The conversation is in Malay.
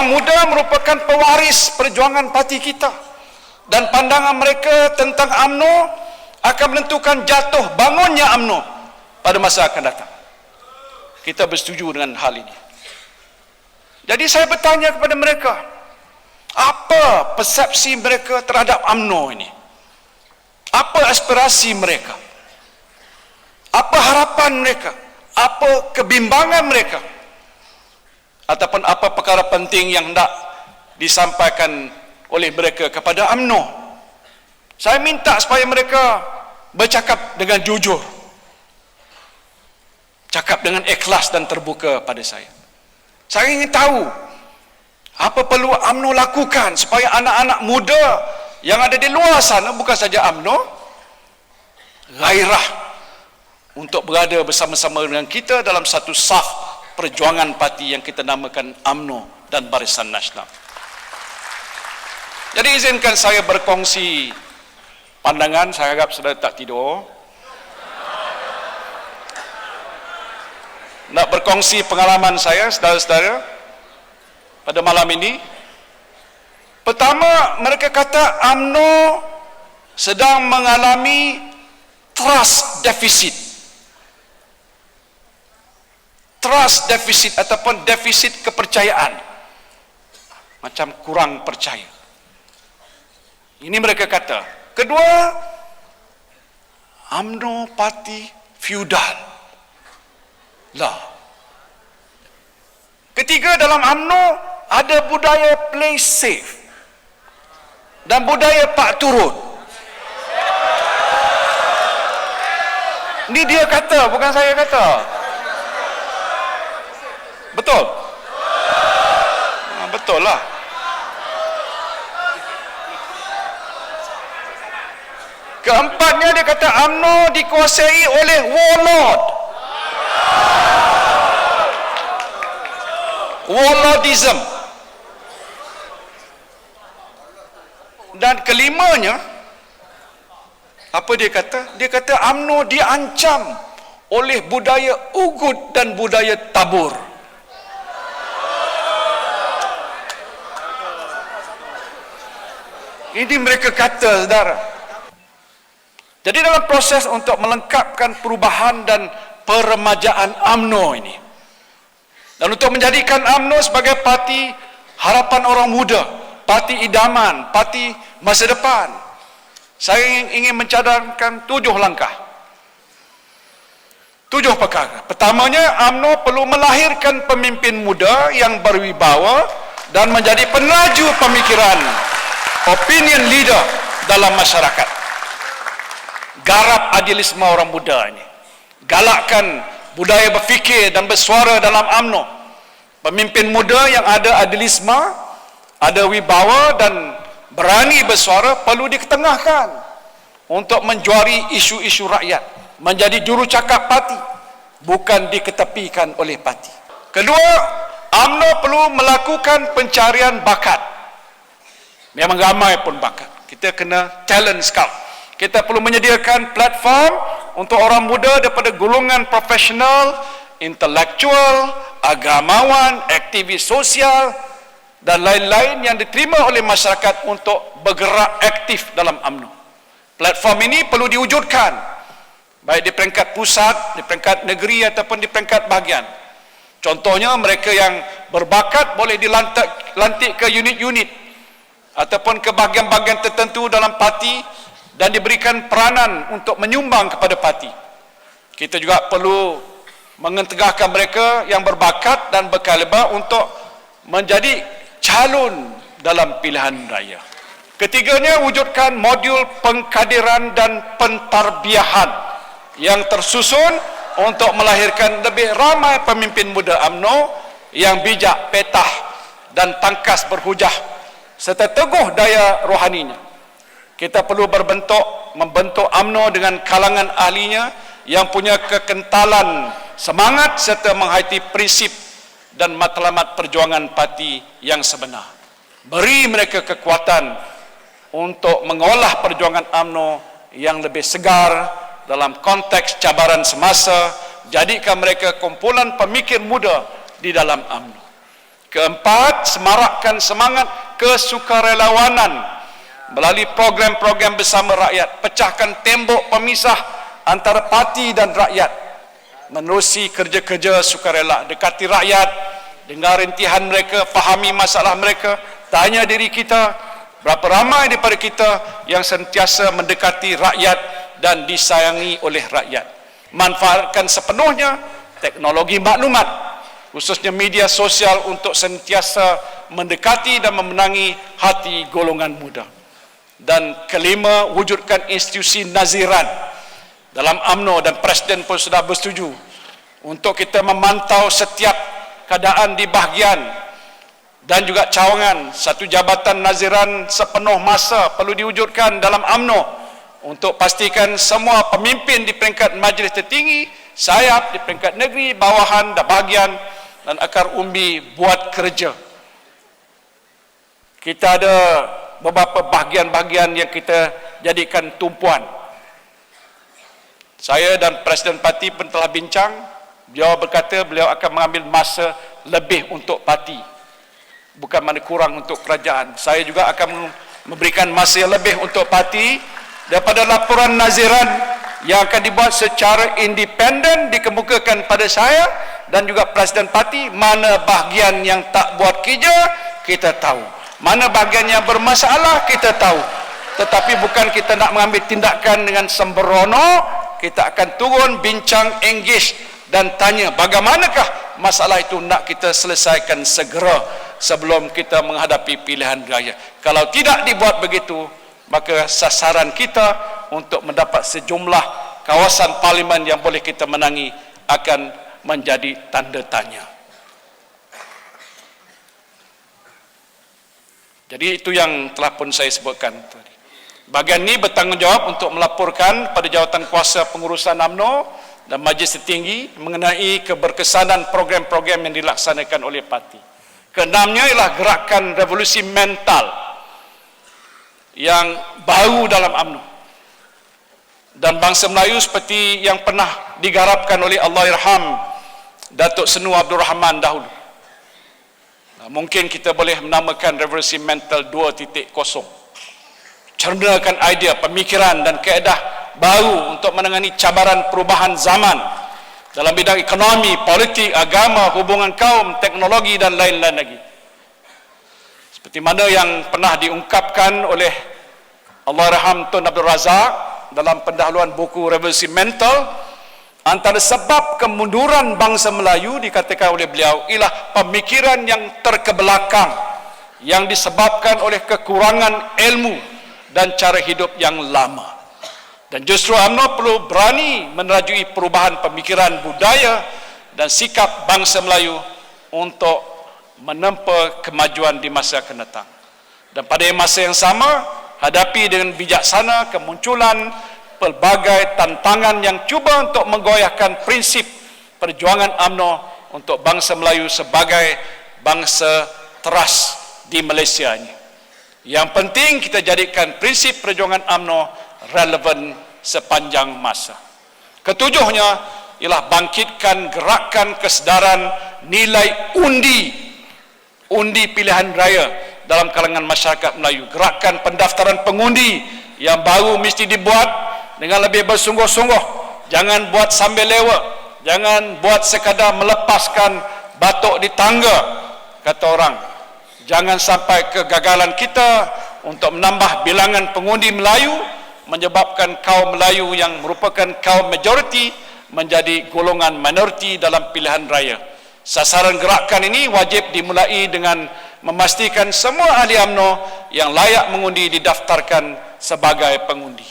Orang muda merupakan pewaris perjuangan parti kita, dan pandangan mereka tentang UMNO akan menentukan jatuh bangunnya UMNO pada masa akan datang. Kita bersetuju dengan hal ini. Jadi saya bertanya kepada mereka, apa persepsi mereka terhadap UMNO ini? Apa aspirasi mereka? Apa harapan mereka? Apa kebimbangan mereka? Ataupun apa perkara penting yang hendak disampaikan oleh mereka kepada UMNO? Saya minta supaya mereka bercakap dengan jujur, cakap dengan ikhlas dan terbuka pada saya. Saya ingin tahu apa perlu UMNO lakukan supaya anak-anak muda yang ada di luar sana, bukan saja UMNO, gairah untuk berada bersama-sama dengan kita dalam satu saf perjuangan parti yang kita namakan UMNO dan Barisan Nasional. Jadi izinkan saya berkongsi pandangan. Saya harap saudara tak tidur. Nak berkongsi pengalaman saya, saudara-saudara, pada malam ini. Pertama, mereka kata UMNO sedang mengalami trust deficit. Trust deficit ataupun defisit kepercayaan. Macam kurang percaya. Ini mereka kata. Kedua, UMNO parti feudal. Lah. Ketiga, dalam UMNO ada budaya play safe dan budaya pak turun. Ini dia kata, bukan saya kata. Betul? Betul lah. Keempatnya dia kata UMNO dikuasai oleh warlord. Warlordism. Dan kelimanya, apa dia kata? Dia kata UMNO diancam oleh budaya ugut dan budaya tabur. Ini mereka kata, saudara. Jadi dalam proses untuk melengkapkan perubahan dan peremajaan UMNO ini, dan untuk menjadikan UMNO sebagai parti harapan orang muda, parti idaman, parti masa depan, saya ingin mencadangkan 7 langkah. 7 perkara. Pertamanya, UMNO perlu melahirkan pemimpin muda yang berwibawa dan menjadi penlaju pemikiran, opinion leader dalam masyarakat. Garap adilisme orang muda ini. Galakkan budaya berfikir dan bersuara dalam UMNO. Pemimpin muda yang ada adilisme, ada wibawa dan berani bersuara perlu diketengahkan untuk menjuari isu-isu rakyat, menjadi jurucakap parti, bukan diketepikan oleh parti. Kedua, UMNO perlu melakukan pencarian bakat. Memang ramai pun bakat. Kita kena talent scout. Kita perlu menyediakan platform untuk orang muda daripada golongan profesional, intelektual, agamawan, aktivis sosial dan lain-lain yang diterima oleh masyarakat untuk bergerak aktif dalam UMNO. Platform ini perlu diwujudkan baik di peringkat pusat, di peringkat negeri ataupun di peringkat bahagian. Contohnya, mereka yang berbakat boleh dilantik ke unit-unit ataupun ke bahagian-bahagian tertentu dalam parti dan diberikan peranan untuk menyumbang kepada parti. Kita juga perlu mengetegahkan mereka yang berbakat dan berkaliber untuk menjadi calon dalam pilihan raya. Ketiganya, wujudkan modul pengkaderan dan pentarbiahan yang tersusun untuk melahirkan lebih ramai pemimpin muda UMNO yang bijak, petah dan tangkas berhujah serta teguh daya rohaninya. Kita perlu membentuk UMNO dengan kalangan ahlinya yang punya kekentalan semangat serta menghayati prinsip dan matlamat perjuangan parti yang sebenar. Beri mereka kekuatan untuk mengolah perjuangan UMNO yang lebih segar dalam konteks cabaran semasa. Jadikan mereka kumpulan pemikir muda di dalam UMNO. Keempat, semarakkan semangat kesukarelawanan melalui program-program bersama rakyat. Pecahkan tembok pemisah antara parti dan rakyat. Menerusi kerja-kerja sukarela. Dekati rakyat, dengar rintihan mereka, fahami masalah mereka. Tanya diri kita, berapa ramai daripada kita yang sentiasa mendekati rakyat dan disayangi oleh rakyat. Manfaatkan sepenuhnya teknologi maklumat, khususnya media sosial, untuk sentiasa mendekati dan memenangi hati golongan muda. Dan kelima, wujudkan institusi naziran dalam UMNO, dan Presiden pun sudah bersetuju untuk kita memantau setiap keadaan di bahagian dan juga cawangan. Satu jabatan naziran sepenuh masa perlu diwujudkan dalam UMNO untuk pastikan semua pemimpin di peringkat majlis tertinggi, sayap di peringkat negeri, bawahan dan bahagian dan akar umbi buat kerja. Kita ada beberapa bahagian-bahagian yang kita jadikan tumpuan. Saya dan Presiden Parti pun telah bincang. Beliau berkata beliau akan mengambil masa lebih untuk parti, bukan mana kurang untuk kerajaan. Saya juga akan memberikan masa yang lebih untuk parti. Daripada laporan naziran yang akan dibuat secara independen dikemukakan pada saya dan juga Presiden Parti, mana bahagian yang tak buat kerja kita tahu, mana bahagian yang bermasalah kita tahu. Tetapi bukan kita nak mengambil tindakan dengan sembrono. Kita akan turun, bincang, engage dan tanya bagaimanakah masalah itu nak kita selesaikan segera sebelum kita menghadapi pilihan raya. Kalau tidak dibuat begitu, maka sasaran kita untuk mendapat sejumlah kawasan parlimen yang boleh kita menangi akan menjadi tanda tanya. Jadi itu yang telah pun saya sebutkan tadi. Bahagian ini bertanggungjawab untuk melaporkan pada jawatan kuasa pengurusan UMNO dan Majlis Tertinggi mengenai keberkesanan program-program yang dilaksanakan oleh parti. Keenamnya ialah gerakan revolusi mental yang baru dalam UMNO dan bangsa Melayu seperti yang pernah digarapkan oleh Allahyarham Datuk Senu Abdul Rahman dahulu. Mungkin kita boleh menamakan revolusi mental 2.0. Cernakan idea, pemikiran dan kaedah baru untuk menangani cabaran perubahan zaman dalam bidang ekonomi, politik, agama, hubungan kaum, teknologi dan lain-lain lagi. Seperti mana yang pernah diungkapkan oleh Allahyarham Tun Abdul Razak dalam pendahuluan buku Revolusi Mental, antara sebab kemunduran bangsa Melayu dikatakan oleh beliau ialah pemikiran yang terkebelakang yang disebabkan oleh kekurangan ilmu dan cara hidup yang lama. Dan justru UMNO perlu berani menerajui perubahan pemikiran, budaya dan sikap bangsa Melayu untuk menempa kemajuan di masa akan datang. Dan pada masa yang sama, hadapi dengan bijaksana kemunculan pelbagai tantangan yang cuba untuk menggoyahkan prinsip perjuangan UMNO untuk bangsa Melayu sebagai bangsa teras di Malaysia ini. Yang penting kita jadikan prinsip perjuangan UMNO relevan sepanjang masa. Ketujuhnya ialah bangkitkan gerakan kesedaran nilai undi pilihan raya dalam kalangan masyarakat Melayu. Gerakan pendaftaran pengundi yang baru mesti dibuat dengan lebih bersungguh-sungguh. Jangan buat sambil lewat, jangan buat sekadar melepaskan batuk di tangga, kata orang. Jangan sampai kegagalan kita untuk menambah bilangan pengundi Melayu menyebabkan kaum Melayu yang merupakan kaum majoriti menjadi golongan minoriti dalam pilihan raya. Sasaran gerakan ini wajib dimulai dengan memastikan semua ahli UMNO yang layak mengundi didaftarkan sebagai pengundi.